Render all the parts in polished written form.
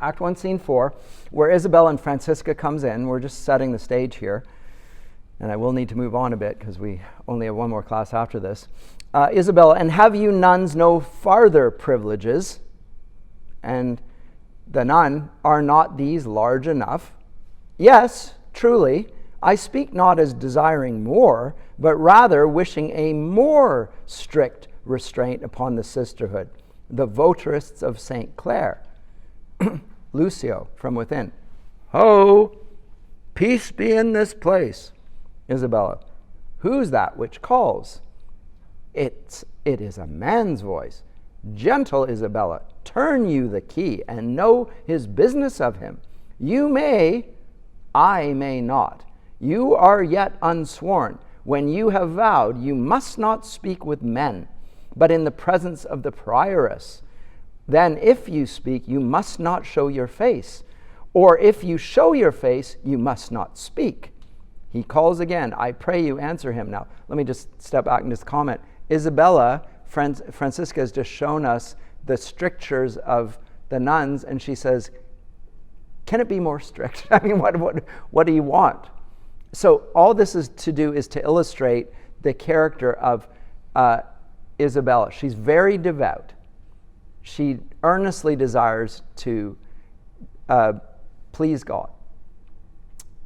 Act 1, Scene 4, where Isabella and Francisca comes in. We're just setting the stage here. And I will need to move on a bit because we only have one more class after this. Isabella, and have you nuns no farther privileges? And the nun, are not these large enough? Yes, truly, I speak not as desiring more, but rather wishing a more strict restraint upon the sisterhood, the votarists of St. Clare. Lucio, from within. Ho, peace be in this place. Isabella, who's that which calls? It is a man's voice. Gentle Isabella, turn you the key and know his business of him. You may, I may not. You are yet unsworn. When you have vowed, you must not speak with men, but in the presence of the prioress. Then if you speak, you must not show your face. Or if you show your face, you must not speak. He calls again. I pray you answer him. Now, let me just step back and just comment. Isabella, Francisca has just shown us the strictures of the nuns, and she says, can it be more strict? I mean, what do you want? So all this is to do is to illustrate the character of Isabella. She's very devout. She earnestly desires to please God.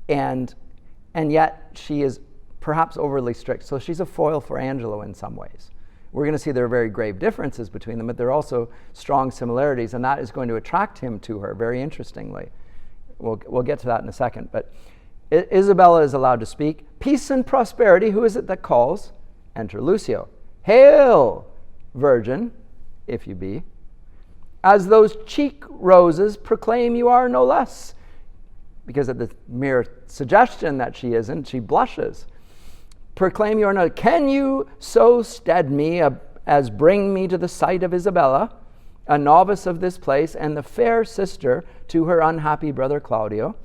And yet she is perhaps overly strict. So she's a foil for Angelo in some ways. We're going to see there are very grave differences between them, but there are also strong similarities, and that is going to attract him to her very interestingly. We'll get to that in a second. But Isabella is allowed to speak. Peace and prosperity, who is it that calls? Enter Lucio. Hail, virgin, if you be. As those cheek roses proclaim you are no less. Because of the mere suggestion that she isn't, she blushes. Proclaim you are no. Can you so stead me as bring me to the sight of Isabella, a novice of this place, and the fair sister to her unhappy brother Claudio?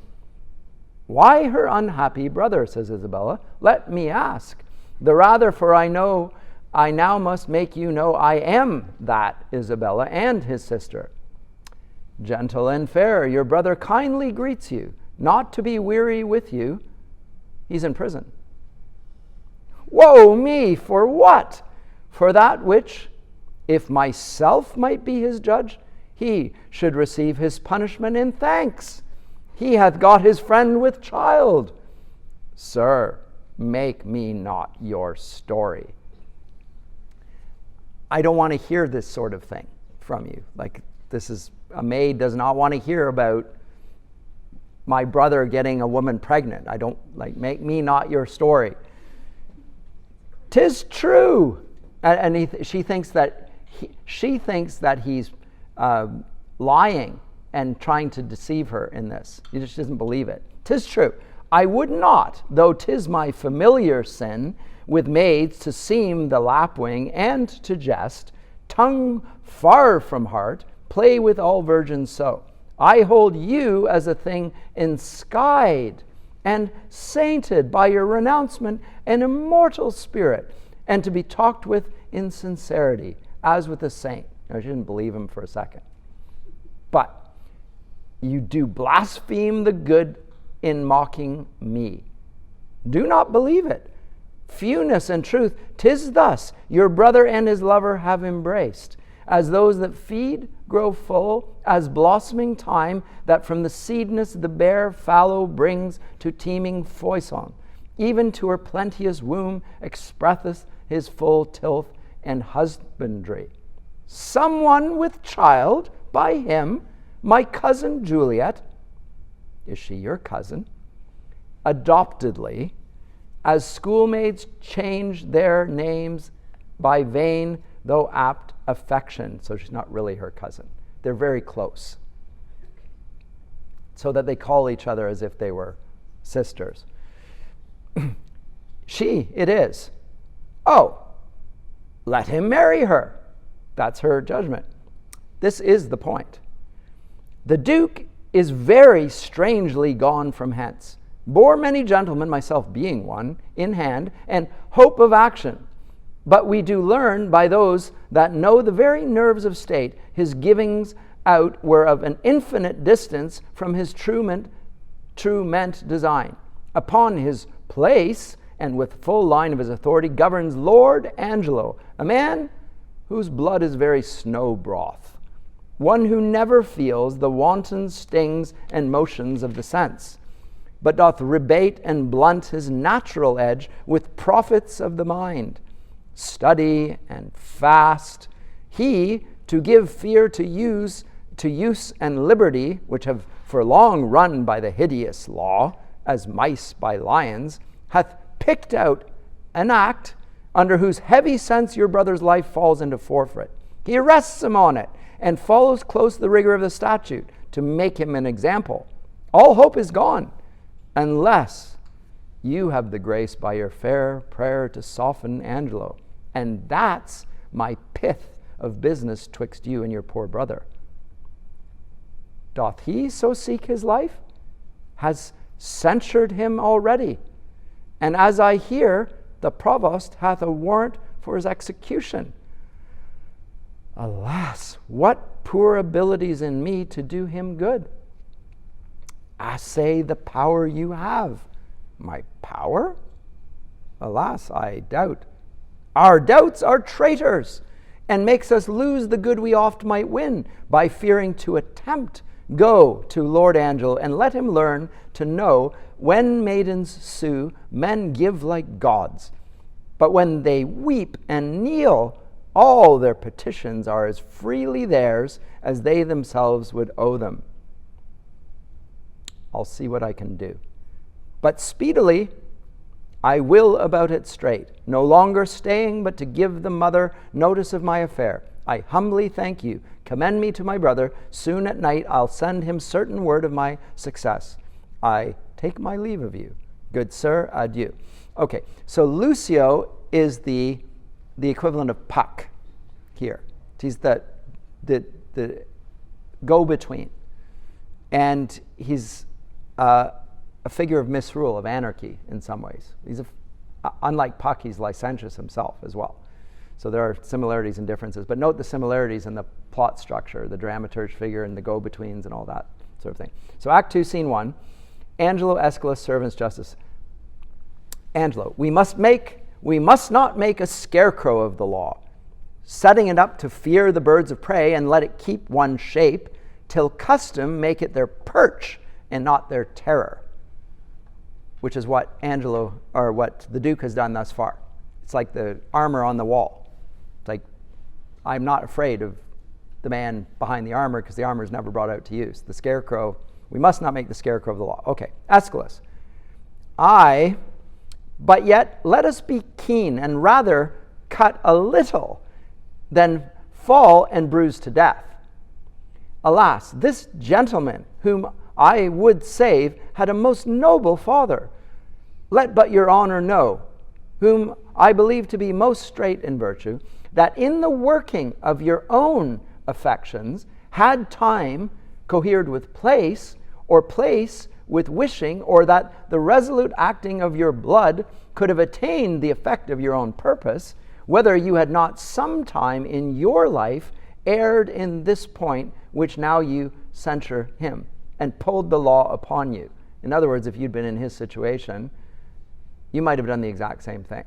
Why her unhappy brother, says Isabella? Let me ask. The rather, for I know I now must make you know I am that Isabella and his sister. Gentle and fair, your brother kindly greets you, not to be weary with you. He's in prison. Woe me, for what? For that which, if myself might be his judge, he should receive his punishment in thanks. He hath got his friend with child. Sir, make me not your story. I don't want to hear this sort of thing from you. Like, this is, a maid does not want to hear about my brother getting a woman pregnant. I don't, like, make me not your story. 'Tis true. And she thinks that he's lying and trying to deceive her in this. He just doesn't believe it. 'Tis true. I would not, though 'tis my familiar sin, with maids to seem the lapwing and to jest, tongue far from heart, play with all virgins so. I hold you as a thing enskied and sainted by your renouncement and immortal spirit, and to be talked with in sincerity, as with a saint. Now, she didn't believe him for a second. But you do blaspheme the good in mocking me. Do not believe it. Fewness and truth, 'tis thus your brother and his lover have embraced, as those that feed grow full, as blossoming thyme that from the seedness the bare fallow brings to teeming foison, even to her plenteous womb expresseth his full tilth and husbandry. Someone with child by him, my cousin Juliet, is she your cousin? Adoptedly, as schoolmates change their names by vain though apt affection. So she's not really her cousin. They're very close. So that they call each other as if they were sisters. She, it is. Oh, let him marry her. That's her judgment. This is the point. The Duke is very strangely gone from hence. Bore many gentlemen, myself being one, in hand, and hope of action. But we do learn by those that know the very nerves of state, his givings out were of an infinite distance from his true meant design. Upon his place, and with full line of his authority, governs Lord Angelo, a man whose blood is very snow broth, one who never feels the wanton stings and motions of the sense, but doth rebate and blunt his natural edge with profits of the mind. Study and fast, he, to give fear to use and liberty, which have for long run by the hideous law, as mice by lions, hath picked out an act under whose heavy sense your brother's life falls into forfeit. He arrests him on it, and follows close the rigor of the statute to make him an example. All hope is gone, unless you have the grace by your fair prayer to soften Angelo. And that's my pith of business twixt you and your poor brother. Doth he so seek his life? Has censured him already. And as I hear, the provost hath a warrant for his execution. Alas, what poor abilities in me to do him good? Assay the power you have. My power? Alas, I doubt. Our doubts are traitors, and makes us lose the good we oft might win by fearing to attempt. Go to Lord Angelo, and let him learn to know when maidens sue, men give like gods. But when they weep and kneel, all their petitions are as freely theirs as they themselves would owe them. I'll see what I can do. But speedily I will about it straight, no longer staying, but to give the mother notice of my affair. I humbly thank you. Commend me to my brother. Soon at night I'll send him certain word of my success. I take my leave of you. Good sir, adieu. Okay, so Lucio is the equivalent of Puck here. He's the go-between. And he's a figure of misrule, of anarchy in some ways. Unlike Puck, he's licentious himself as well. So there are similarities and differences. But note the similarities in the plot structure, the dramaturge figure and the go-betweens and all that sort of thing. So Act 2, Scene 1, Angelo, Aeschylus, servants, justice. Angelo, we must not make a scarecrow of the law, setting it up to fear the birds of prey and let it keep one shape, till custom make it their perch and not their terror, which is what what the Duke has done thus far. It's like the armor on the wall. It's like, I'm not afraid of the man behind the armor because the armor is never brought out to use. The scarecrow, we must not make the scarecrow of the law. Okay, Aeschylus. But yet let us be keen and rather cut a little than fall and bruise to death. Alas, this gentleman whom I would save had a most noble father. Let but your honor know, whom I believe to be most straight in virtue, that in the working of your own affections had time cohered with place, or place with wishing, or that the resolute acting of your blood could have attained the effect of your own purpose, whether you had not sometime in your life erred in this point which now you censure him, and pulled the law upon you. In other words, if you'd been in his situation, you might have done the exact same thing.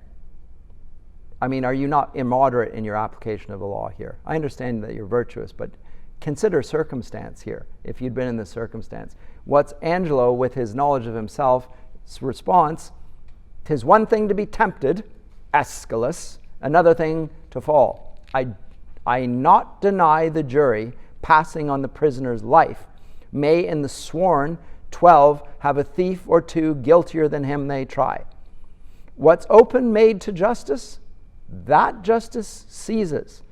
I mean, are you not immoderate in your application of the law here? I understand that you're virtuous, but consider circumstance here, if you'd been in this circumstance. What's Angelo, with his knowledge of himself, response? 'Tis one thing to be tempted, Aeschylus, another thing to fall. I not deny the jury passing on the prisoner's life may in the sworn 12 have a thief or two guiltier than him they try. What's open made to justice, that justice seizes.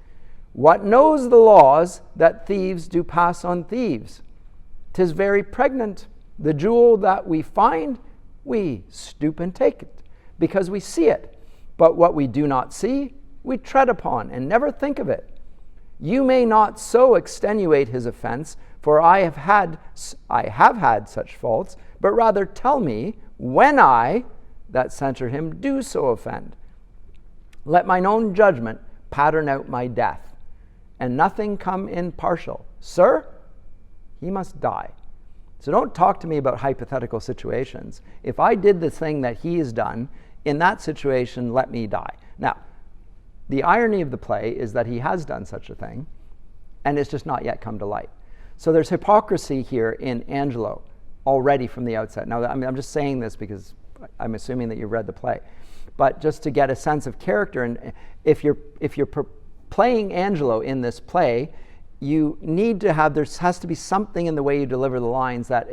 What knows the laws that thieves do pass on thieves? 'Tis very pregnant. The jewel that we find, we stoop and take it, because we see it. But what we do not see, we tread upon and never think of it. You may not so extenuate his offense, for I have had such faults, but rather tell me when I, that censure him, do so offend. Let mine own judgment pattern out my death, and nothing come in partial. Sir, he must die. So don't talk to me about hypothetical situations. If I did the thing that he has done, in that situation, let me die. Now, the irony of the play is that he has done such a thing, and it's just not yet come to light. So there's hypocrisy here in Angelo already from the outset. Now, I'm just saying this because I'm assuming that you've read the play. But just to get a sense of character, and if you're playing Angelo in this play, you need to have, there has to be something in the way you deliver the lines that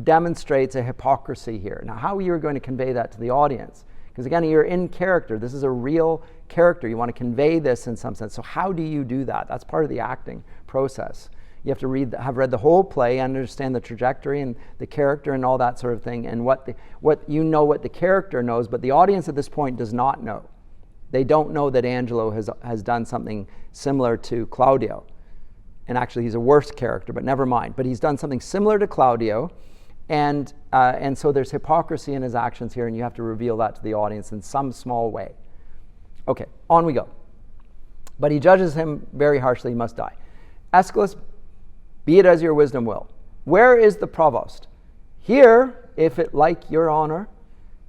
demonstrates a hypocrisy here. Now, how are you going to convey that to the audience? Because again, you're in character. This is a real character. You want to convey this in some sense. So how do you do that? That's part of the acting process. You have to have read the whole play, understand the trajectory and the character and all that sort of thing, and what the character knows, but the audience at this point does not know. They don't know that Angelo has done something similar to Claudio. And actually, he's a worse character, but never mind. But he's done something similar to Claudio, and so there's hypocrisy in his actions here, and you have to reveal that to the audience in some small way. Okay, on we go. But he judges him very harshly, he must die. Aeschylus, be it as your wisdom will. Where is the provost? Here, if it like your honor,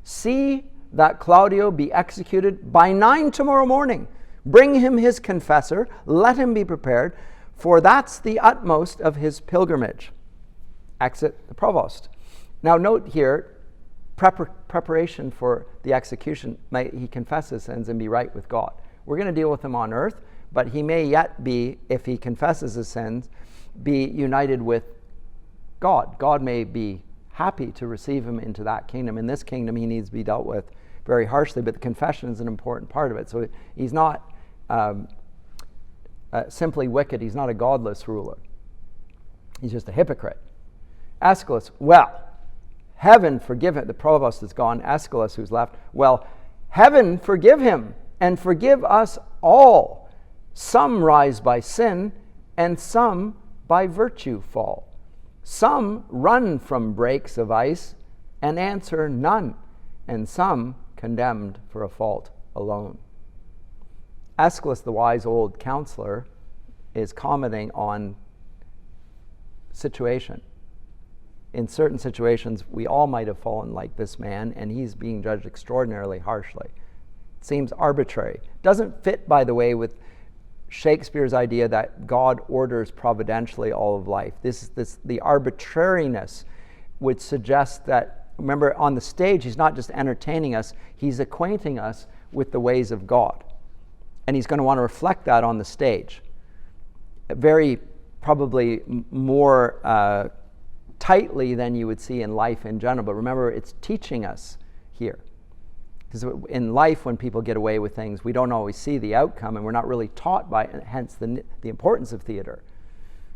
see that Claudio be executed by 9 tomorrow morning. Bring him his confessor, let him be prepared, for that's the utmost of his pilgrimage. Exit the provost. Now note here, preparation for the execution. He confess his sins and be right with God. We're going to deal with him on earth, but he may yet be, if he confesses his sins, be united with God. God may be happy to receive him into that kingdom. In this kingdom, he needs to be dealt with very harshly, but the confession is an important part of it. So he's not simply wicked. He's not a godless ruler. He's just a hypocrite. Aeschylus, well, heaven forgive him. The provost is gone. Aeschylus, who's left, well, heaven forgive him and forgive us all. Some rise by sin and some by virtue fall. Some run from breaks of ice and answer none, and some condemned for a fault alone. Aeschylus, the wise old counselor, is commenting on situation. In certain situations, we all might have fallen like this man, and he's being judged extraordinarily harshly. It seems arbitrary. Doesn't fit, by the way, with Shakespeare's idea that God orders providentially all of life. The arbitrariness would suggest that, remember, on the stage, he's not just entertaining us, he's acquainting us with the ways of God. And he's going to want to reflect that on the stage. Very probably more tightly than you would see in life in general. But remember, it's teaching us here. Because in life, when people get away with things, we don't always see the outcome, and we're not really taught by it, hence the importance of theater.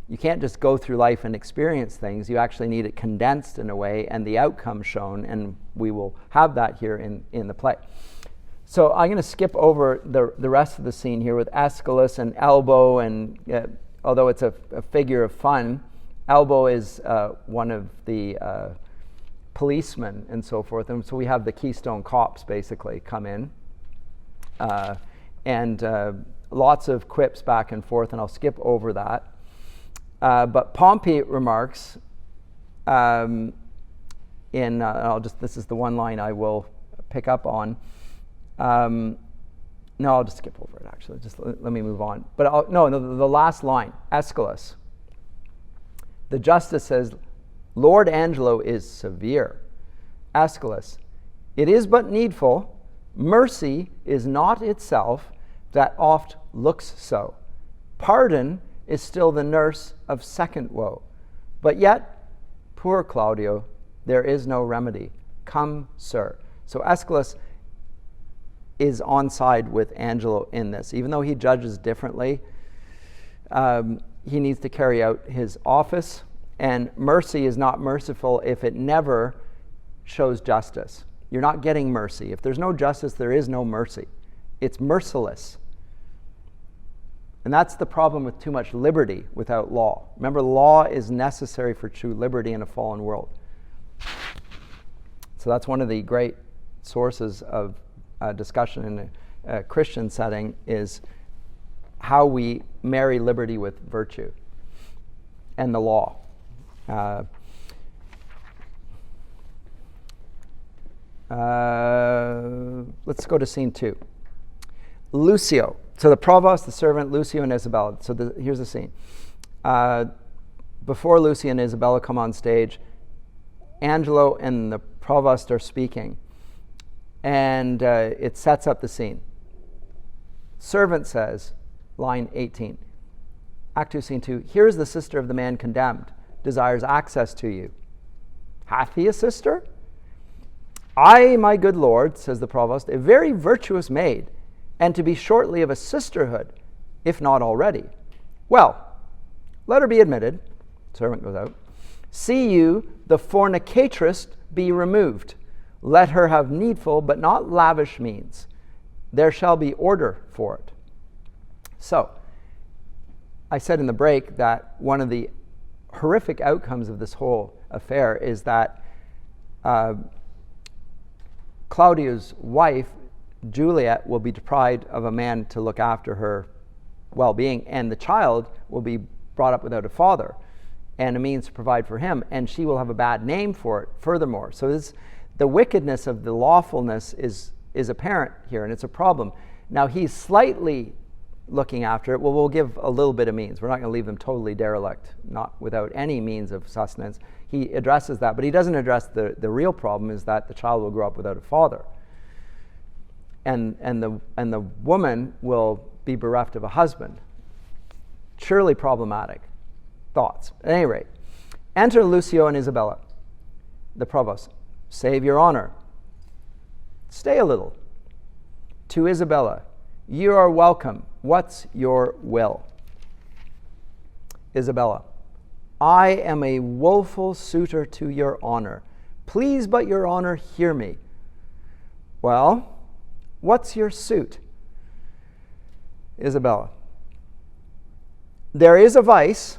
You can't just go through life and experience things. You actually need it condensed in a way and the outcome shown, and we will have that here in the play. So I'm going to skip over the rest of the scene here with Aeschylus and Elbow, and although it's a figure of fun, Elbow is one of the policemen and so forth, and so we have the Keystone Cops basically come in, and lots of quips back and forth, and I'll skip over that. But Pompey remarks, this is the one line I will pick up on. No, I'll just skip over it actually. Just let me move on. But the last line, Aeschylus. The justice says, Lord Angelo is severe. Aeschylus, it is but needful. Mercy is not itself that oft looks so. Pardon is still the nurse of second woe. But yet, poor Claudio, there is no remedy. Come, sir. So Aeschylus is on side with Angelo in this. Even though he judges differently, he needs to carry out his office, and mercy is not merciful if it never shows justice. You're not getting mercy. If there's no justice, there is no mercy. It's merciless. And that's the problem with too much liberty without law. Remember, law is necessary for true liberty in a fallen world. So that's one of the great sources of discussion in a Christian setting, is how we marry liberty with virtue and the law. Let's go to scene 2. Lucio. So the provost, the servant, Lucio and Isabella. So here's the scene. Before Lucio and Isabella come on stage, Angelo and the provost are speaking, and it sets up the scene. Servant says, line 18, Act 2, Scene 2, here is the sister of the man condemned, desires access to you. Hath he a sister? I, my good lord, says the provost, a very virtuous maid, and to be shortly of a sisterhood, if not already. Well, let her be admitted. Servant goes out. See you the fornicatress be removed. Let her have needful but not lavish means. There shall be order for it. So, I said in the break that one of the horrific outcomes of this whole affair is that Claudio's wife, Juliet, will be deprived of a man to look after her well-being, and the child will be brought up without a father and a means to provide for him, and she will have a bad name for it furthermore. So the wickedness of the lawfulness is apparent here, and it's a problem. Now he's slightly looking after it. Well, we'll give a little bit of means. We're not going to leave them totally derelict, not without any means of sustenance. He addresses that, but he doesn't address the real problem, is that the child will grow up without a father. And the woman will be bereft of a husband. Surely problematic. Thoughts. At any rate, enter Lucio and Isabella. The provost. Save your honor. Stay a little. To Isabella. You are welcome. What's your will? Isabella. I am a woeful suitor to your honor. Please but your honor hear me. Well, what's your suit? Isabella. There is a vice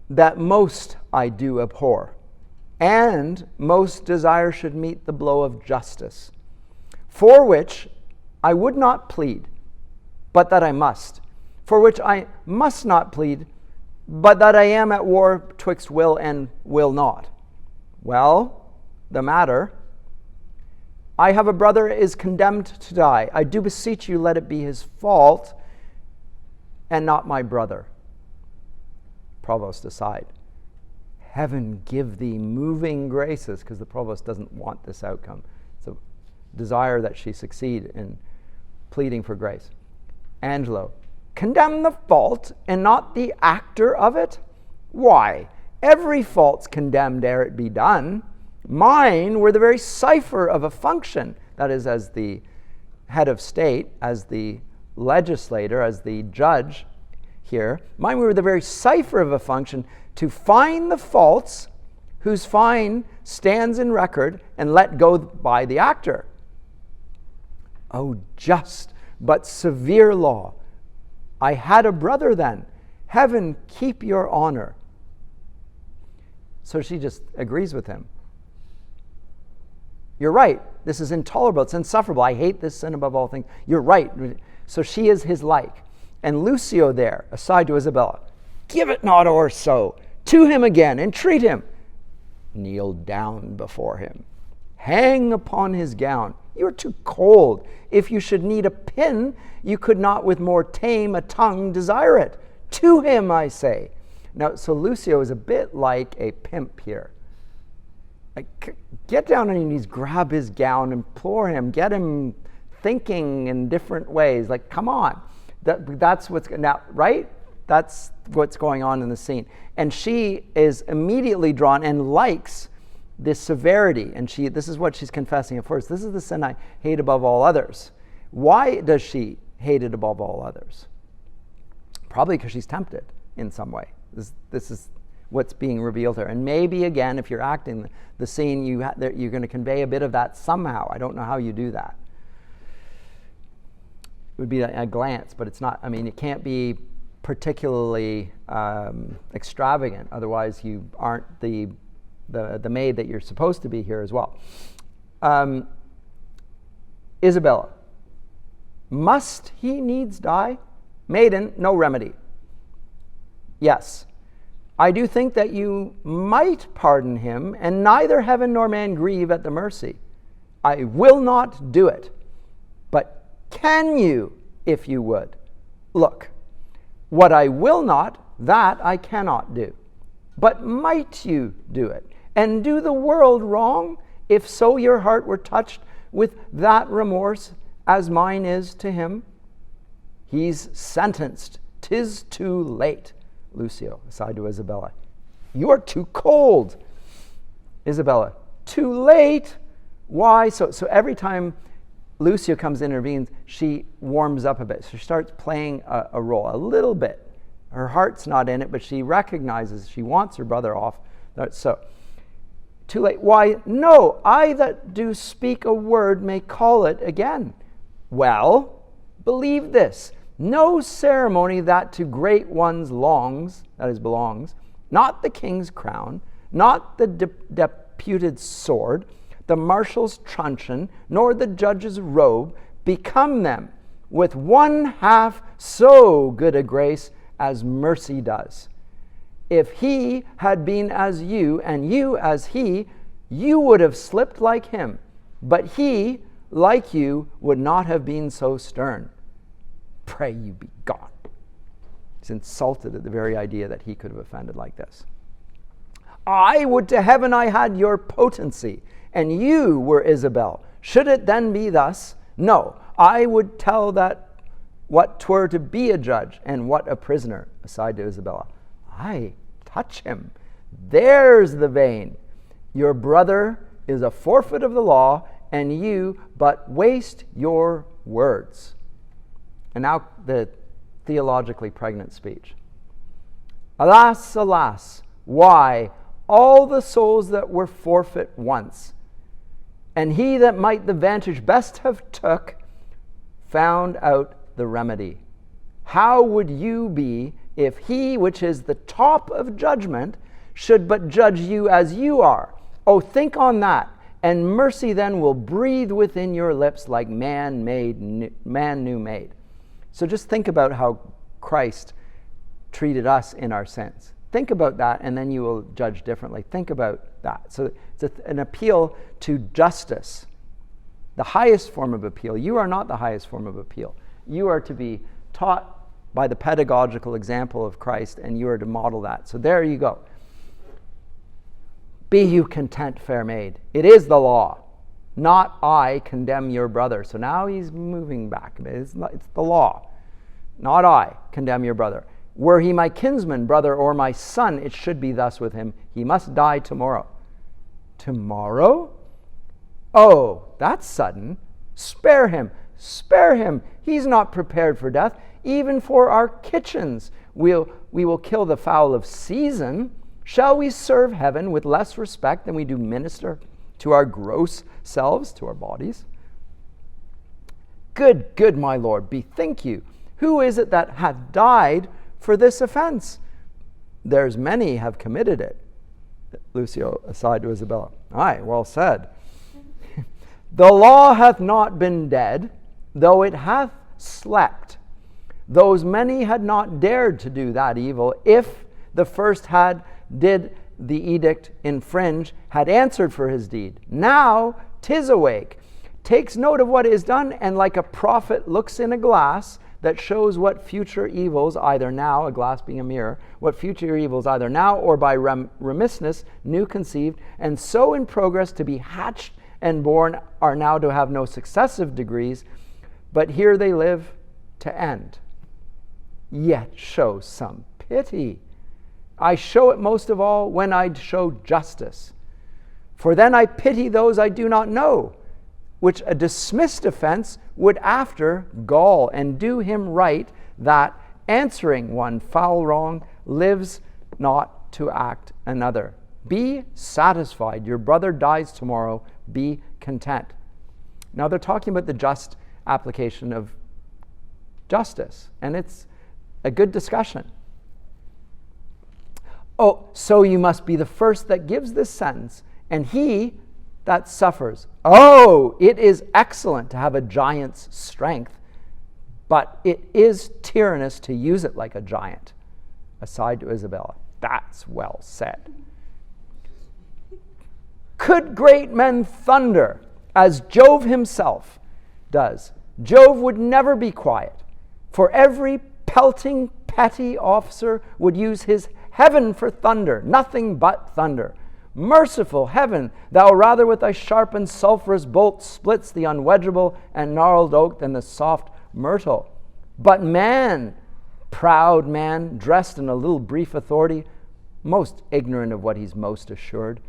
that most I do abhor, and most desire should meet the blow of justice, for which I would not plead, but that I must, for which I must not plead, but that I am at war twixt will and will not. Well, the matter, I have a brother is condemned to die. I do beseech you, let it be his fault, and not my brother. Provost aside. Heaven give thee moving graces, because the provost doesn't want this outcome. It's a desire that she succeed in pleading for grace. Angelo. Condemn the fault and not the actor of it? Why, every fault's condemned ere it be done. Mine were the very cipher of a function, that is, as the head of state, as the legislator, as the judge here. Mine were the very cipher of a function to find the faults whose fine stands in record and let go by the actor. Oh, just but severe law! I had a brother then. Heaven keep your honor. So she just agrees with him. You're right. This is intolerable. It's insufferable. I hate this sin above all things. You're right. So she is his like. And Lucio there, aside to Isabella, give it not or so. To him again, entreat him. Kneel down before him. Hang upon his gown. You are too cold. If you should need a pin, you could not with more tame a tongue desire it. To him, I say. Now, so Lucio is a bit like a pimp here. Like, get down on your knees, grab his gown, implore him, get him thinking in different ways. Like, come on. That's what's now, right? That's what's going on in the scene. And she is immediately drawn and likes this severity. And this is what she's confessing at first. This is the sin I hate above all others. Why does she hate it above all others? Probably because she's tempted in some way. This is what's being revealed here. And maybe, again, if you're acting the scene, you're going to convey a bit of that somehow. I don't know how you do that. It would be a glance, but it's not. I mean, it can't be particularly extravagant. Otherwise, you aren't the maid that you're supposed to be here as well. Isabella. Must he needs die? Maiden, no remedy. Yes. I do think that you might pardon him, and neither heaven nor man grieve at the mercy. I will not do it. But can you, if you would? Look, what I will not, that I cannot do. But might you do it, and do the world wrong, if so your heart were touched with that remorse as mine is to him? He's sentenced. 'Tis too late. Lucio, aside to Isabella. You're too cold. Isabella, too late? Why? So every time Lucio comes in and intervenes, she warms up a bit. So she starts playing a role, a little bit. Her heart's not in it, but she recognizes she wants her brother off. So, too late. Why? No, I that do speak a word may call it again. Well, believe this. No ceremony that to great ones longs, that is belongs, not the king's crown, not the deputed sword, the marshal's truncheon, nor the judge's robe, become them with one half so good a grace as mercy does. If he had been as you, and you as he, you would have slipped like him, but he, like you, would not have been so stern. Pray you be gone. He's insulted at the very idea that he could have offended like this. I would to heaven I had your potency, and you were Isabel. Should it then be thus? No, I would tell that what 'twere to be a judge, and what a prisoner. Aside to Isabella. Aye, touch him. There's the vein. Your brother is a forfeit of the law, and you but waste your words. And now the theologically pregnant speech. Alas, alas, why all the souls that were forfeit once, and he that might the vantage best have took, found out the remedy. How would you be if he which is the top of judgment should but judge you as you are? Oh, think on that, and mercy then will breathe within your lips like man new made. So just think about how Christ treated us in our sins. Think about that, and then you will judge differently. Think about that. So it's an appeal to justice, the highest form of appeal. You are not the highest form of appeal. You are to be taught by the pedagogical example of Christ, and you are to model that. So there you go. Be you content, fair maid. It is the law, not I condemn your brother. So now he's moving back a bit. It's the law, not I condemn your brother. Were he my kinsman, brother, or my son, it should be thus with him. He must die tomorrow. Tomorrow? Oh, that's sudden. Spare him. Spare him. He's not prepared for death. Even for our kitchens, we will kill the fowl of season. Shall we serve heaven with less respect than we do minister to our gross selves, to our bodies? Good, my Lord, bethink you. Who is it that hath died for this offense? There's many have committed it. Lucio, aside to Isabella. Aye, well said. The law hath not been dead, though it hath slept. Those many had not dared to do that evil, if the first did the edict infringe, had answered for his deed. Now 'tis awake, takes note of what is done, and like a prophet looks in a glass that shows what future evils, either now, a glass being a mirror, what future evils either now or by remissness, new conceived, and so in progress to be hatched and born, are now to have no successive degrees, but here they live to end. Yet show some pity. I show it most of all when I'd show justice. For then I pity those I do not know, which a dismissed offense would after gall, and do him right that, answering one foul wrong, lives not to act another. Be satisfied. Your brother dies tomorrow. Be content. Now they're talking about the just application of justice, and it's a good discussion. Oh, so you must be the first that gives this sentence, and he that suffers. Oh, it is excellent to have a giant's strength, but it is tyrannous to use it like a giant. Aside to Isabella. That's well said. Could great men thunder as Jove himself does, Jove would never be quiet, for every pelting petty officer would use his heaven for thunder, nothing but thunder. Merciful heaven, thou rather with thy sharp and sulphurous bolt splits the unwedgeable and gnarled oak than the soft myrtle. But man, proud man, dressed in a little brief authority, most ignorant of what he's most assured,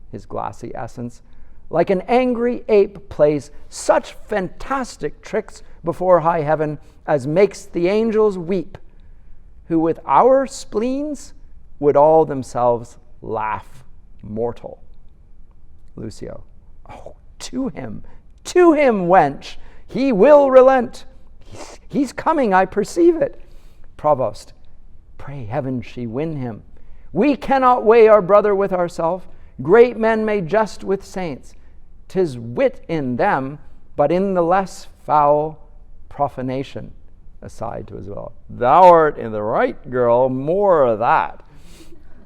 his glassy essence, like an angry ape plays such fantastic tricks before high heaven as makes the angels weep, who with our spleens would all themselves laugh mortal. Lucio. Oh, to him, wench, he will relent. He's coming, I perceive it. Provost. Pray heaven she win him. We cannot weigh our brother with ourselves. Great men may jest with saints. 'Tis wit in them, but in the less foul profanation. Aside to Isabella. Thou art in the right, girl, more of that.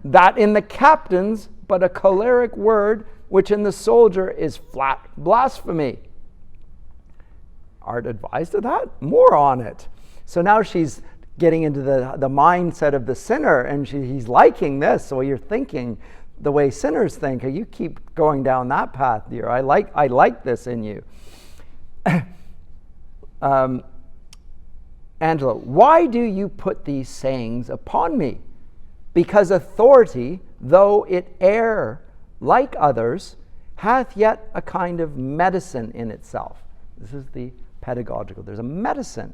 That in the captain's but a choleric word, which in the soldier is flat blasphemy. Art advised of that? More on it. So now she's getting into the mindset of the sinner, and he's liking this. So you're thinking the way sinners think. You keep going down that path, dear. I like this in you. Angela, why do you put these sayings upon me? Because authority, though it err like others, hath yet a kind of medicine in itself. This is the pedagogical. There's a medicine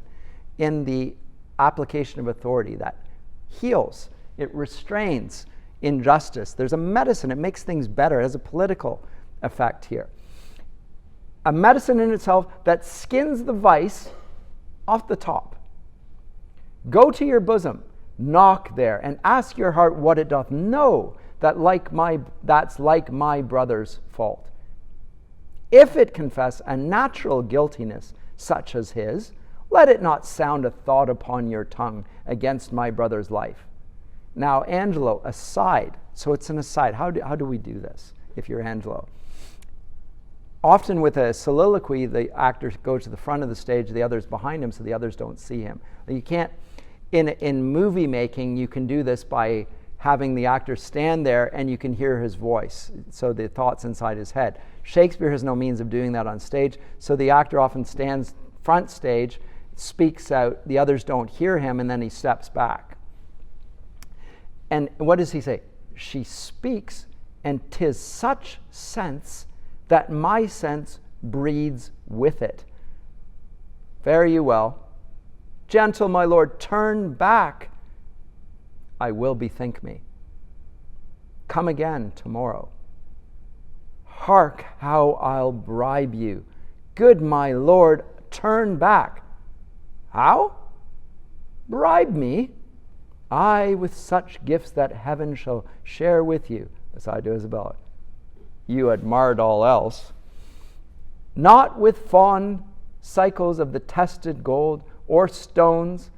in the application of authority that heals, it restrains injustice. There's a medicine, it makes things better. It has a political effect here. A medicine in itself that skins the vice off the top. Go to your bosom, knock there, and ask your heart what it doth know that's like my brother's fault. If it confess a natural guiltiness such as his, let it not sound a thought upon your tongue against my brother's life. Now, Angelo, aside. So it's an aside. How do we do this if you're Angelo? Often with a soliloquy, the actor goes to the front of the stage, the others behind him, so the others don't see him. You can't, in movie making, you can do this by having the actor stand there and you can hear his voice, so the thoughts inside his head. Shakespeare has no means of doing that on stage, so the actor often stands front stage, speaks out, the others don't hear him, and then he steps back. And what does he say? She speaks, and 'tis such sense that my sense breeds with it. Fare you well. Gentle my lord, turn back. I will bethink me. Come again tomorrow. Hark how I'll bribe you. Good my lord, turn back. How? Bribe me? I with such gifts that heaven shall share with you, aside to Isabella. You had marred all else. Not with fond cycles of the tested gold, or stones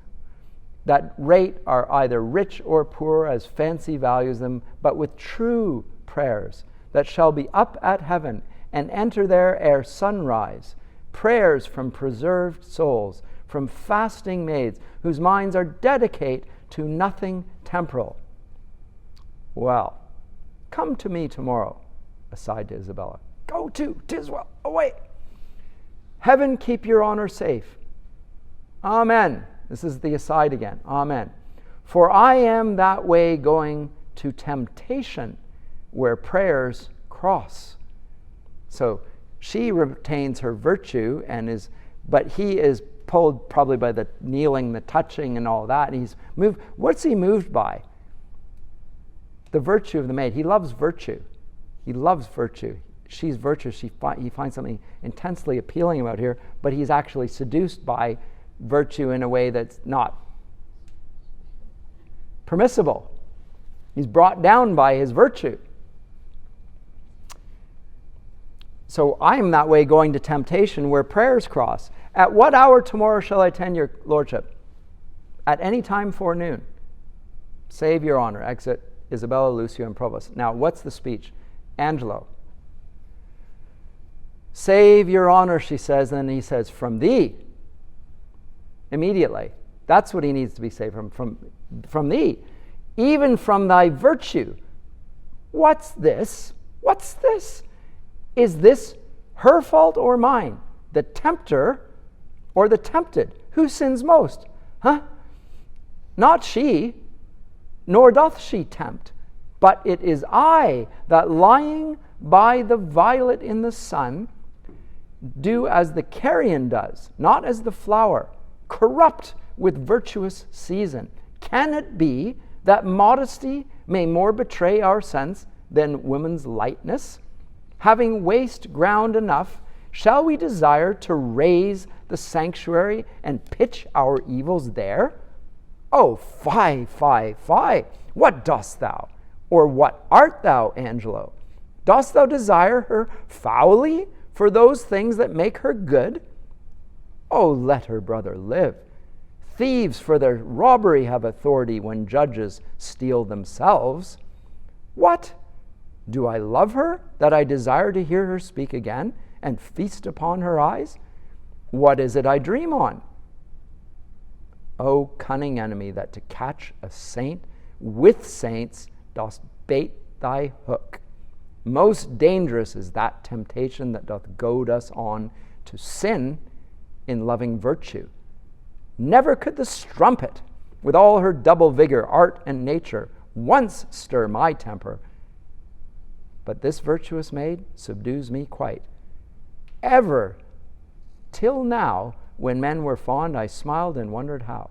that rate are either rich or poor as fancy values them, but with true prayers that shall be up at heaven and enter there ere sunrise, prayers from preserved souls, from fasting maids, whose minds are dedicate to nothing temporal. Well, come to me tomorrow, aside to Isabella. Go to, 'tis well, away. Heaven keep your honor safe. Amen. This is the aside again. Amen. For I am that way going to temptation where prayers cross. So she retains her virtue but he is pulled probably by the kneeling, the touching and all that. And he's moved. What's he moved by? The virtue of the maid. He loves virtue. He loves virtue. She's virtuous. He finds something intensely appealing about here, but he's actually seduced by virtue in a way that's not permissible. He's brought down by his virtue. So I am that way going to temptation where prayers cross. At what hour tomorrow shall I attend your lordship? At any time forenoon. Save your honor. Exit Isabella, Lucio, and Provost. Now, what's the speech? Angelo. Save your honor, she says, and then he says, from thee. Immediately. That's what he needs to be saved from thee. Even from thy virtue. What's this? What's this? Is this her fault or mine? The tempter or the tempted? Who sins most? Huh? Not she, nor doth she tempt, but it is I that lying by the violet in the sun do as the carrion does, not as the flower, corrupt with virtuous season. Can it be that modesty may more betray our sense than woman's lightness? Having waste ground enough, shall we desire to raise the sanctuary and pitch our evils there? Oh, fie, fie, fie! What dost thou? Or what art thou, Angelo? Dost thou desire her foully for those things that make her good? Oh, let her brother live. Thieves for their robbery have authority when judges steal themselves. What? Do I love her, that I desire to hear her speak again and feast upon her eyes? What is it I dream on? O cunning enemy, that to catch a saint with saints dost bait thy hook. Most dangerous is that temptation that doth goad us on to sin in loving virtue. Never could the strumpet, with all her double vigor, art, and nature, once stir my temper. But this virtuous maid subdues me quite. Ever, till now, when men were fond, I smiled and wondered how.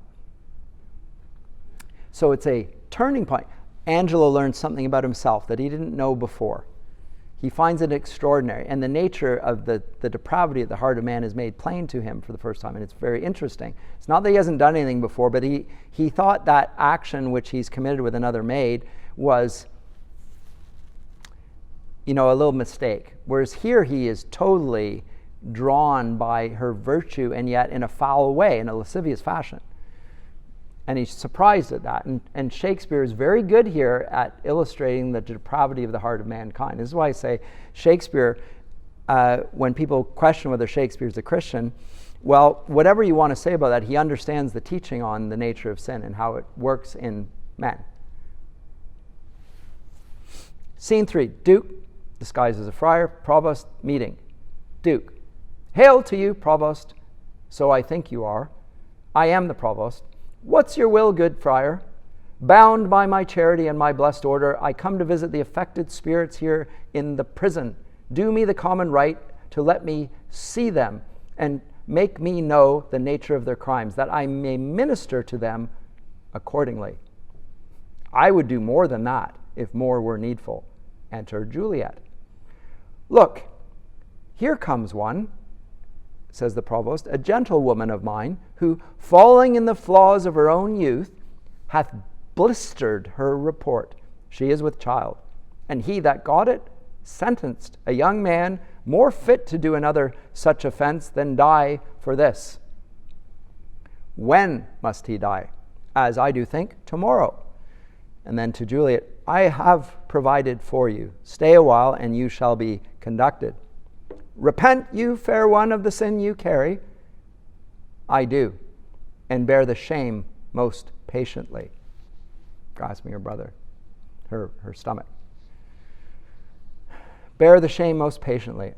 So it's a turning point. Angelo learns something about himself that he didn't know before. He finds it extraordinary, and the nature of the depravity at the heart of man is made plain to him for the first time, and it's very interesting. It's not that he hasn't done anything before, but he thought that action which he's committed with another maid was, a little mistake. Whereas here he is totally drawn by her virtue, and yet in a foul way, in a lascivious fashion. And he's surprised at that. And Shakespeare is very good here at illustrating the depravity of the heart of mankind. This is why I say Shakespeare, when people question whether Shakespeare is a Christian, well, whatever you want to say about that, he understands the teaching on the nature of sin and how it works in men. Scene 3, Duke, disguised as a friar, Provost, meeting. Duke, hail to you, Provost, so I think you are. I am the Provost. What's your will, good friar? Bound by my charity and my blessed order, I come to visit the affected spirits here in the prison. Do me the common right to let me see them and make me know the nature of their crimes, that I may minister to them accordingly. I would do more than that, if more were needful. Enter Juliet. Look, here comes one, says the provost, a gentlewoman of mine, who, falling in the flaws of her own youth, hath blistered her report. She is with child. And he that got it sentenced a young man more fit to do another such offense than die for this. When must he die? As I do think, tomorrow. And then to Juliet, I have provided for you. Stay a while, and you shall be conducted. Repent, you fair one, of the sin you carry. I do, and bear the shame most patiently. Grasping her brother, her stomach. Bear the shame most patiently.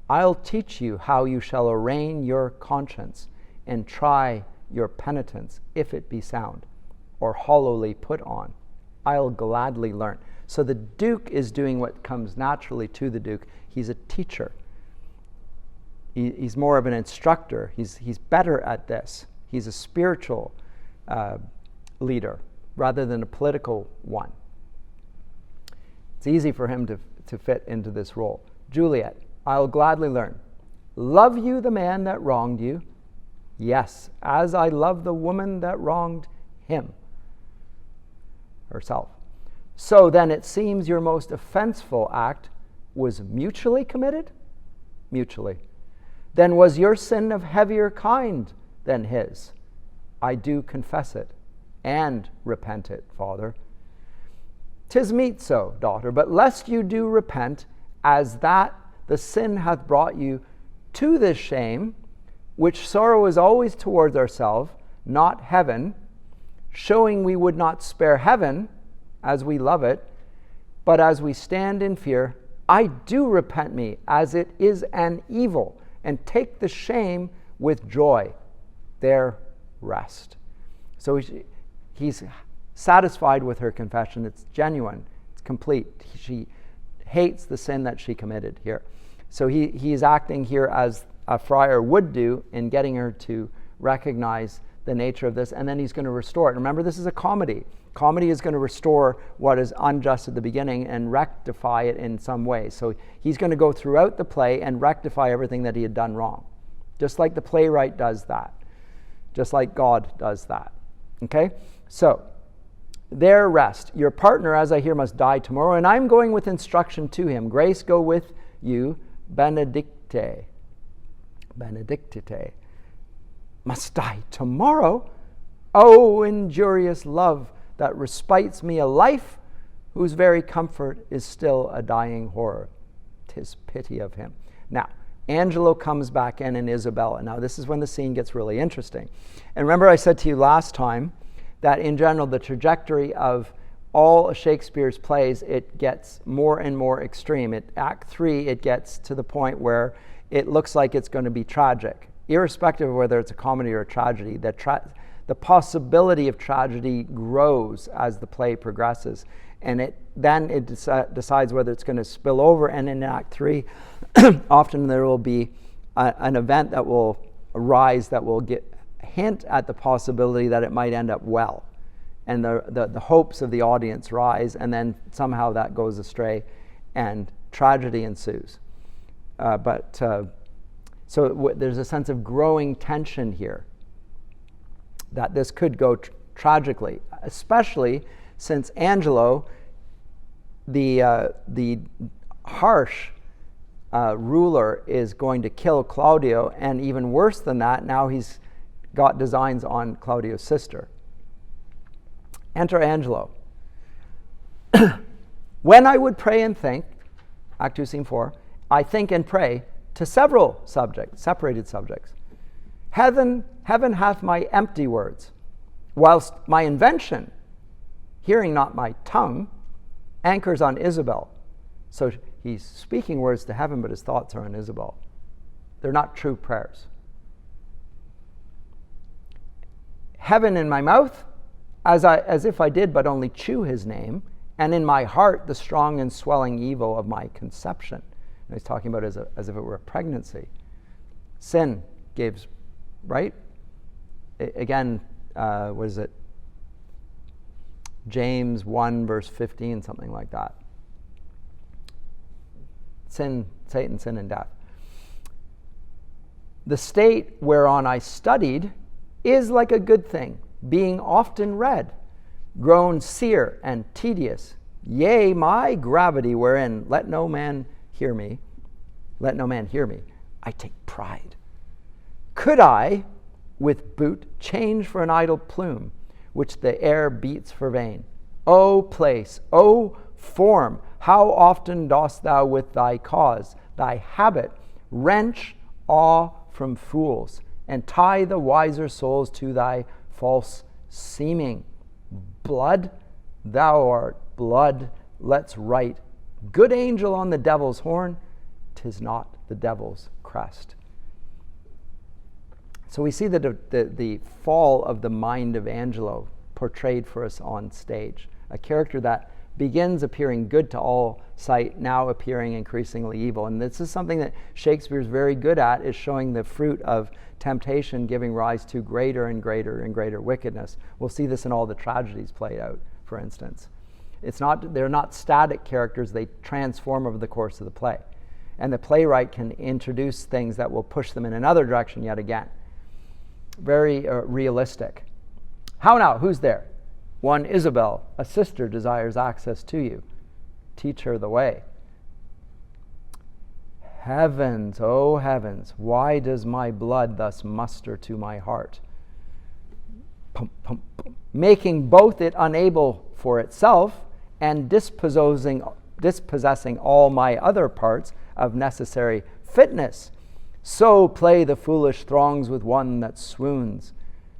I'll teach you how you shall arraign your conscience and try your penitence, if it be sound, or hollowly put on. I'll gladly learn. So the Duke is doing what comes naturally to the Duke. He's a teacher. He's more of an instructor. He's better at this. He's a spiritual leader rather than a political one. It's easy for him to fit into this role. Juliet, I'll gladly learn. Love you the man that wronged you? Yes, as I love the woman that wronged him. Herself. So then it seems your most offenseful act was mutually committed? Mutually. Then was your sin of heavier kind than his? I do confess it and repent it, Father. 'Tis meet so, daughter, but lest you do repent, as that the sin hath brought you to this shame, which sorrow is always towards ourselves, not heaven, showing we would not spare heaven as we love it, but as we stand in fear, I do repent me as it is an evil, and take the shame with joy. There rest. So he's satisfied with her confession. It's genuine. It's complete. She hates the sin that she committed here. So he's acting here as a friar would do in getting her to recognize the nature of this, and then he's going to restore it. Remember, this is a comedy. Comedy is going to restore what is unjust at the beginning and rectify it in some way. So he's going to go throughout the play and rectify everything that he had done wrong. Just like the playwright does that. Just like God does that. Okay? So, there rest. Your partner, as I hear, must die tomorrow, and I'm going with instruction to him. Grace go with you, benedicte. Benedictite. Must die tomorrow? Oh, injurious love that respites me a life whose very comfort is still a dying horror. 'Tis pity of him. Now, Angelo comes back in and Isabella. Now, this is when the scene gets really interesting. And remember I said to you last time that in general, the trajectory of all Shakespeare's plays, it gets more and more extreme. At Act 3, it gets to the point where it looks like it's going to be tragic. Irrespective of whether it's a comedy or a tragedy, the possibility of tragedy grows as the play progresses. And it decides whether it's going to spill over. And in Act 3, often there will be an event that will arise that will hint at the possibility that it might end up well. And the hopes of the audience rise, and then somehow that goes astray, and tragedy ensues. So there's a sense of growing tension here that this could go tragically, especially since Angelo, the harsh ruler, is going to kill Claudio, and even worse than that, now he's got designs on Claudio's sister. Enter Angelo. When I would pray and think, Act 2, Scene 4, I think and pray to several subjects, separated subjects. Heaven hath my empty words, whilst my invention, hearing not my tongue, anchors on Isabel. So he's speaking words to heaven, but his thoughts are on Isabel. They're not true prayers. Heaven in my mouth, as if I did but only chew his name, and in my heart the strong and swelling evil of my conception. And he's talking about it as if it were a pregnancy. Sin gives, right? Again, what is it? James 1 verse 15, something like that. Sin, Satan, sin, and death. The state whereon I studied is like a good thing, being often read, grown sere and tedious. Yea, my gravity wherein let no man hear me, I take pride. Could I, with boot, change for an idle plume, which the air beats for vain? O place, O form, how often dost thou with thy cause, thy habit, wrench awe from fools, and tie the wiser souls to thy false seeming? Blood, thou art blood, let's write. Good angel on the devil's horn, 'tis not the devil's crest. So we see the fall of the mind of Angelo portrayed for us on stage. A character that begins appearing good to all sight, now appearing increasingly evil. And this is something that Shakespeare is very good at, is showing the fruit of temptation giving rise to greater and greater and greater wickedness. We'll see this in all the tragedies played out, for instance. They're not static characters, they transform over the course of the play. And the playwright can introduce things that will push them in another direction yet again. Very realistic. How now? Who's there? One Isabel, a sister, desires access to you. Teach her the way. Heavens, oh heavens, why does my blood thus muster to my heart? Pum, pum, pum. Making both it unable for itself and dispossessing all my other parts of necessary fitness. So play the foolish throngs with one that swoons.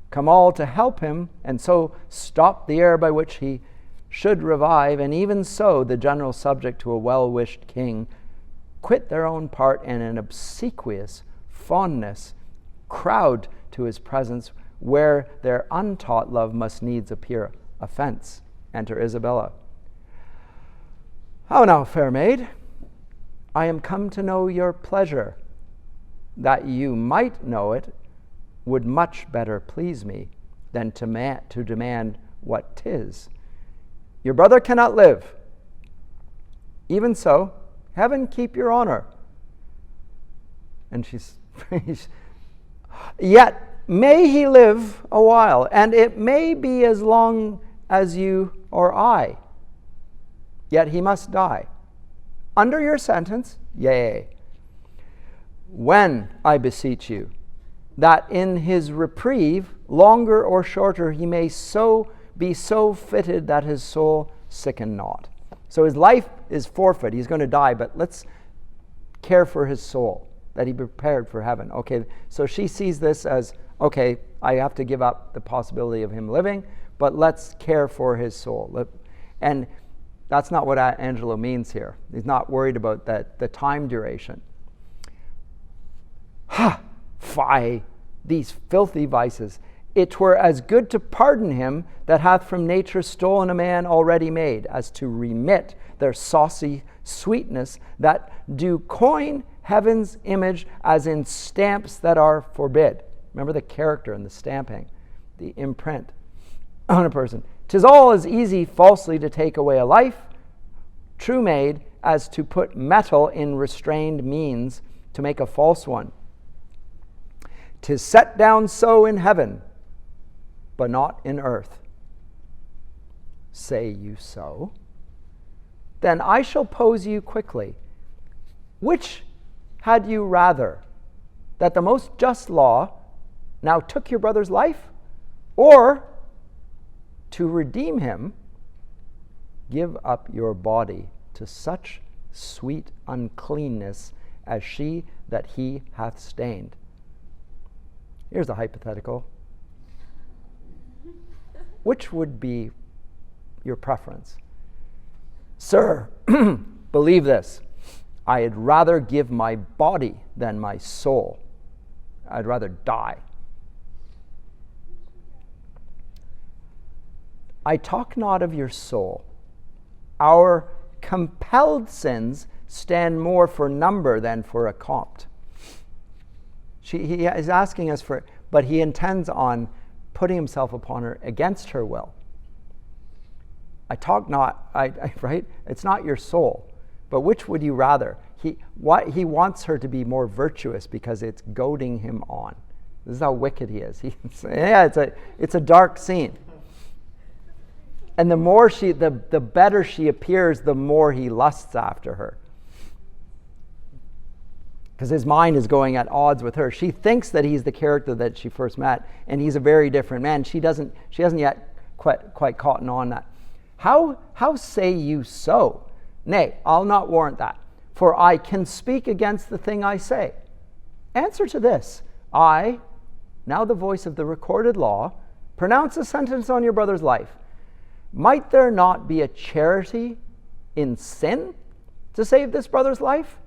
Come all to help him, and so stop the air by which he should revive, and even so the general subject to a well-wished king quit their own part in an obsequious fondness, crowd to his presence, where their untaught love must needs appear offense. Enter Isabella. How now, fair maid? I am come to know your pleasure. That you might know it would much better please me than to demand what 'tis. Your brother cannot live. Even so, heaven keep your honor. And she's yet may he live a while, and it may be as long as you or I. Yet he must die. Under your sentence, yea. When, I beseech you, that in his reprieve, longer or shorter, he may be so fitted that his soul sicken not. So his life is forfeit. He's going to die, but let's care for his soul, that he be prepared for heaven. Okay, so she sees this as, okay, I have to give up the possibility of him living, but let's care for his soul. And that's not what Angelo means here. He's not worried about the time duration. Ha! Fie! These filthy vices. It were as good to pardon him that hath from nature stolen a man already made, as to remit their saucy sweetness that do coin heaven's image as in stamps that are forbid. Remember the character and the stamping, the imprint on a person. 'Tis all as easy falsely to take away a life, true made, as to put metal in restrained means to make a false one. 'Tis set down so in heaven, but not in earth. Say you so? Then I shall pose you quickly. Which had you rather, that the most just law now took your brother's life, or to redeem him, give up your body to such sweet uncleanness as she that he hath stained? Here's a hypothetical. Which would be your preference? Sir, believe this. I'd rather give my body than my soul. I'd rather die. I talk not of your soul. Our compelled sins stand more for number than for a compt. He is asking us for it, but he intends on putting himself upon her against her will. I talk not, right? It's not your soul, but which would you rather? He wants her to be more virtuous because it's goading him on. This is how wicked he is. It's a dark scene. And the more the better she appears, the more he lusts after her. Because his mind is going at odds with her. She thinks that he's the character that she first met, and he's a very different man. She hasn't yet quite caught on that. How say you so? Nay, I'll not warrant that, for I can speak against the thing I say. Answer to this. I, now the voice of the recorded law, pronounce a sentence on your brother's life. Might there not be a charity in sin to save this brother's life?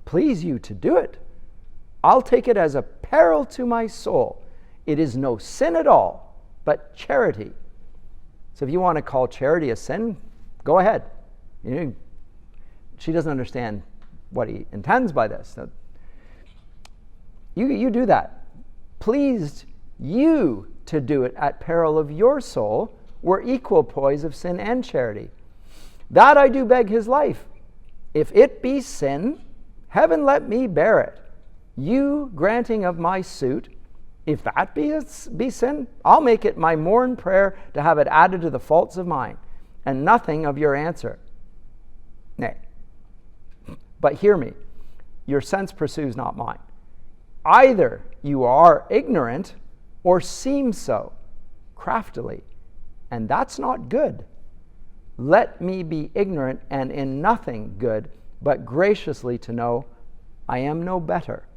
Please you to do it. I'll take it as a peril to my soul. It is no sin at all, but charity. So if you want to call charity a sin, go ahead. She doesn't understand what he intends by this. So you do that. Pleased you to do it at peril of your soul were equal poise of sin and charity. That I do beg his life. If it be sin, heaven let me bear it. You granting of my suit, if that be sin, I'll make it my morn prayer to have it added to the faults of mine, and nothing of your answer. Nay, but hear me, your sense pursues not mine. Either you are ignorant, or seem so, craftily, and that's not good. Let me be ignorant and in nothing good, but graciously to know I am no better.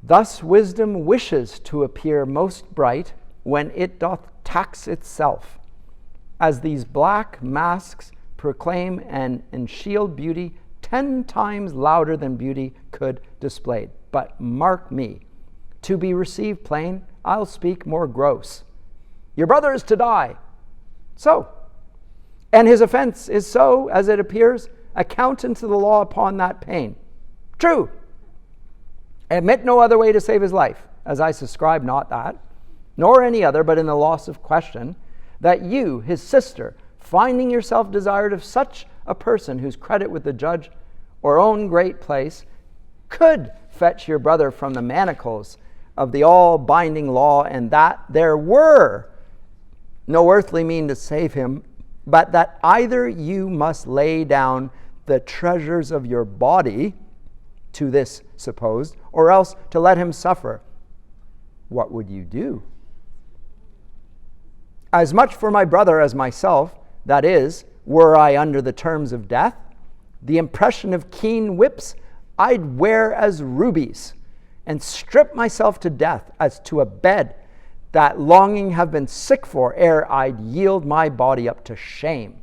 Thus wisdom wishes to appear most bright when it doth tax itself, as these black masks proclaim and shield beauty 10 times louder than beauty could displayed. But mark me, to be received plain, I'll speak more gross. Your brother is to die. So, and his offense is so, as it appears, account unto the law upon that pain. True. Admit no other way to save his life, as I subscribe not that, nor any other, but in the loss of question, that you, his sister, finding yourself desired of such a person whose credit with the judge or own great place, could fetch your brother from the manacles of the all-binding law, and that there were no earthly mean to save him, but that either you must lay down the treasures of your body to this supposed, or else to let him suffer. What would you do? As much for my brother as myself, that is, were I under the terms of death, the impression of keen whips I'd wear as rubies, and strip myself to death as to a bed that longing have been sick for, ere I'd yield my body up to shame.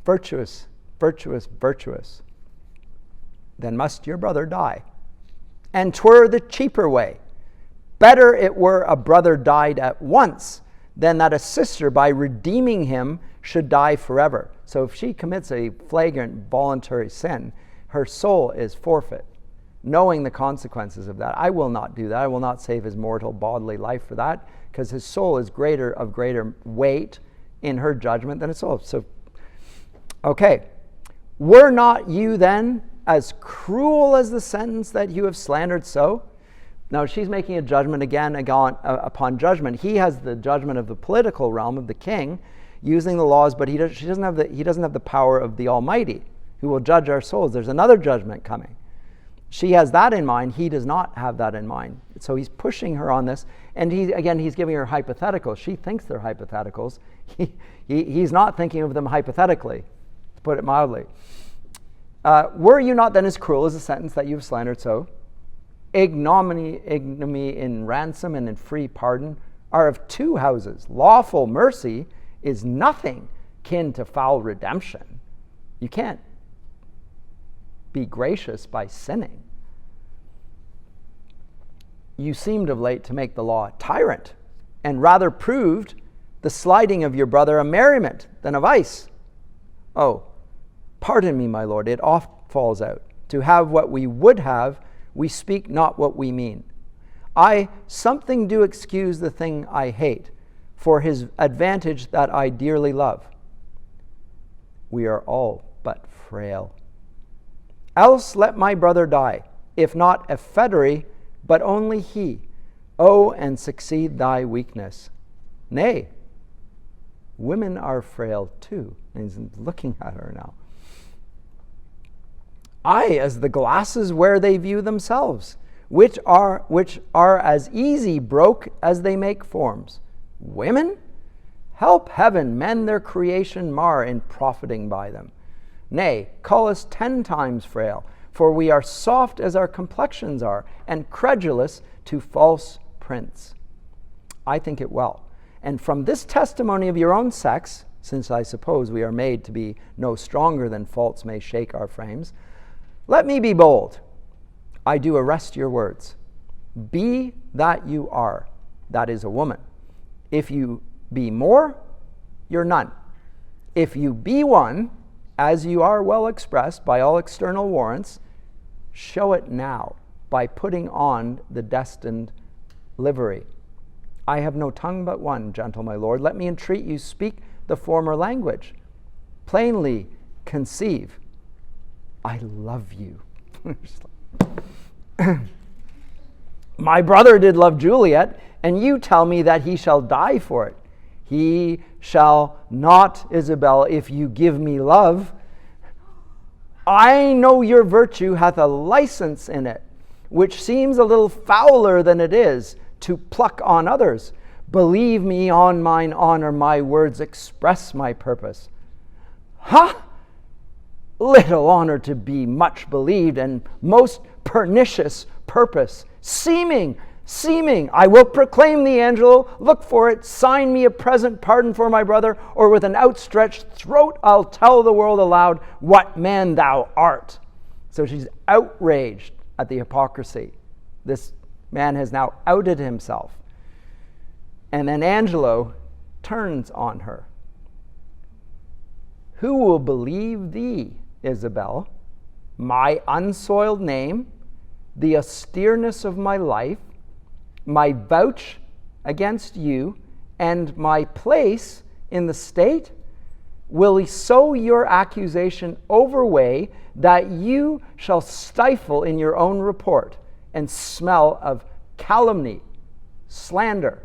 Virtuous, virtuous, virtuous. Then must your brother die. And 'twere the cheaper way. Better it were a brother died at once than that a sister, by redeeming him, should die forever. So if she commits a flagrant voluntary sin, her soul is forfeit, knowing the consequences of that. I will not do that. I will not save his mortal bodily life for that, because his soul is of greater weight in her judgment than his soul. So, okay. Were not you then as cruel as the sentence that you have slandered so? Now she's making a judgment again upon judgment. He has the judgment of the political realm of the king, using the laws, but he doesn't have the power of the Almighty, who will judge our souls. There's another judgment coming. She has that in mind. He does not have that in mind. So he's pushing her on this, and he's giving her hypotheticals. She thinks they're hypotheticals. He's not thinking of them hypothetically, to put it mildly. Were you not then as cruel as the sentence that you have slandered so? Ignominy in ransom and in free pardon are of two houses. Lawful mercy is nothing kin to foul redemption. You can't be gracious by sinning. You seemed of late to make the law a tyrant, and rather proved the sliding of your brother a merriment than a vice. Oh, pardon me, my lord, it oft falls out. To have what we would have, we speak not what we mean. I something do excuse the thing I hate, for his advantage that I dearly love. We are all but frail. Else let my brother die, if not a federary, but only he. Oh, and succeed thy weakness. Nay, women are frail too. And he's looking at her now. Aye, as the glasses where they view themselves, which are as easy broke as they make forms. Women? Help heaven mend their creation mar in profiting by them. Nay, call us 10 times frail, for we are soft as our complexions are, and credulous to false prints. I think it well. And from this testimony of your own sex, since I suppose we are made to be no stronger than faults may shake our frames, let me be bold. I do arrest your words. Be that you are, that is a woman. If you be more, you're none. If you be one, as you are well expressed by all external warrants, show it now by putting on the destined livery. I have no tongue but one, gentle my lord. Let me entreat you speak the former language. Plainly conceive. I love you. My brother did love Juliet, and you tell me that he shall die for it. He shall not, Isabel, if you give me love. I know your virtue hath a license in it, which seems a little fouler than it is, to pluck on others. Believe me on mine honor, my words express my purpose. Ha! Little honor to be much believed, and most pernicious purpose. Seeming, I will proclaim thee, Angelo. Look for it. Sign me a present pardon for my brother, or with an outstretched throat I'll tell the world aloud what man thou art. So she's outraged at the hypocrisy. This man has now outed himself. And then Angelo turns on her. Who will believe thee, Isabel, my unsoiled name, the austereness of my life, my vouch against you, and my place in the state? Will so your accusation overweigh that you shall stifle in your own report and smell of calumny, slander?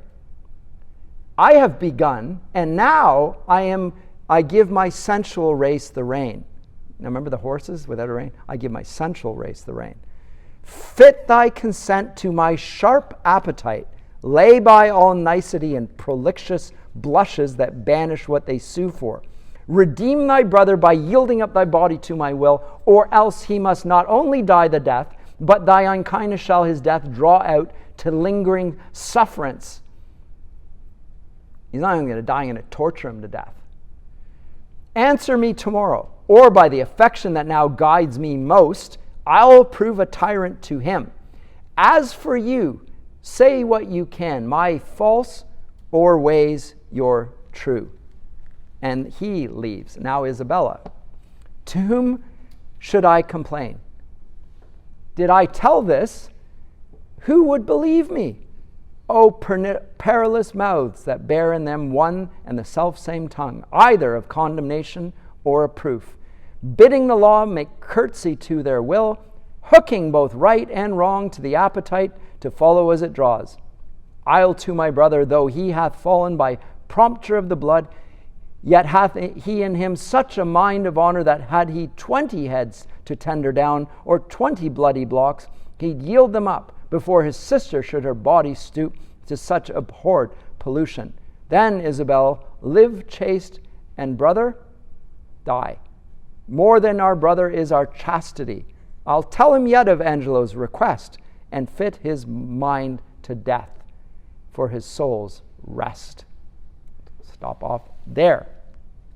I have begun, and now I give my sensual race the rein. Now remember the horses without a rein? I give my sensual race the rein. Fit thy consent to my sharp appetite. Lay by all nicety and prolixous blushes that banish what they sue for. Redeem thy brother by yielding up thy body to my will, or else he must not only die the death, but thy unkindness shall his death draw out to lingering sufferance. He's not even going to die, I'm going to torture him to death. Answer me tomorrow, or by the affection that now guides me most, I'll prove a tyrant to him. As for you, say what you can, my false or ways your true. And he leaves. Now Isabella. To whom should I complain? Did I tell this? Who would believe me? O perilous mouths that bear in them one and the selfsame tongue, either of condemnation or of proof, bidding the law make courtesy to their will, hooking both right and wrong to the appetite to follow as it draws. I'll to my brother, though he hath fallen by prompture of the blood, yet hath he in him such a mind of honor that had he 20 heads to tender down, or 20 bloody blocks, he'd yield them up before his sister should her body stoop to such abhorred pollution. Then, Isabel, live chaste, and brother, die. More than our brother is our chastity. I'll tell him yet of Angelo's request, and fit his mind to death for his soul's rest. Stop off there.